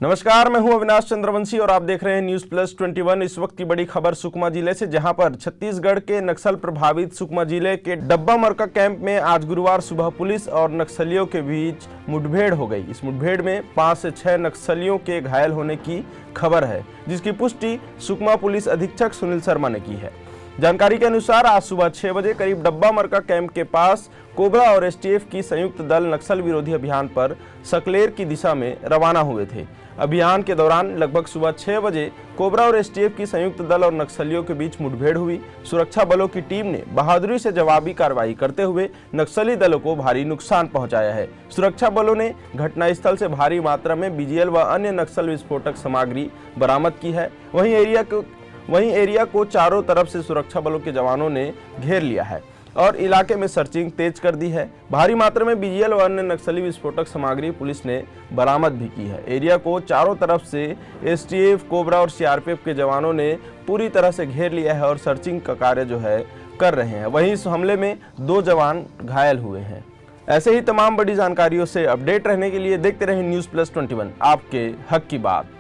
नमस्कार, मैं हूं अविनाश चंद्रवंशी और आप देख रहे हैं न्यूज प्लस 21। इस वक्त की बड़ी खबर सुकमा जिले से, जहां पर छत्तीसगढ़ के नक्सल प्रभावित सुकमा जिले के डब्बा मरका कैंप में आज गुरुवार सुबह पुलिस और नक्सलियों के बीच मुठभेड़ हो गई। इस मुठभेड़ में 5 से 6 नक्सलियों के घायल होने की खबर है, जिसकी पुष्टि सुकमा पुलिस अधीक्षक सुनील शर्मा ने की है। जानकारी के अनुसार आज सुबह 6 बजे करीब डब्बा मरका कैंप के पास कोबरा और एसटीएफ की संयुक्त दल नक्सल विरोधी अभियान पर सकलेर की दिशा में रवाना हुए थे। अभियान के दौरान लगभग सुबह 6 बजे कोबरा और एसटीएफ की संयुक्त दल और नक्सलियों के बीच मुठभेड़ हुई। सुरक्षा बलों की टीम ने बहादुरी से जवाबी कार्रवाई करते हुए नक्सली दलों को भारी नुकसान पहुंचाया है। सुरक्षा बलों ने घटनास्थल से भारी मात्रा में बीजीएल व अन्य नक्सल विस्फोटक सामग्री बरामद की है। वहीं एरिया को चारों तरफ से सुरक्षा बलों के जवानों ने घेर लिया है और इलाके में सर्चिंग तेज कर दी है। भारी मात्रा में बीजीएल और अन्य नक्सली विस्फोटक सामग्री पुलिस ने बरामद भी की है। एरिया को चारों तरफ से एसटीएफ, कोबरा और सीआरपीएफ के जवानों ने पूरी तरह से घेर लिया है और सर्चिंग का कार्य जो है कर रहे हैं। वहीं इस हमले में 2 जवान घायल हुए हैं। ऐसे ही तमाम बड़ी जानकारियों से अपडेट रहने के लिए देखते रहें न्यूज प्लस 21, आपके हक की बात।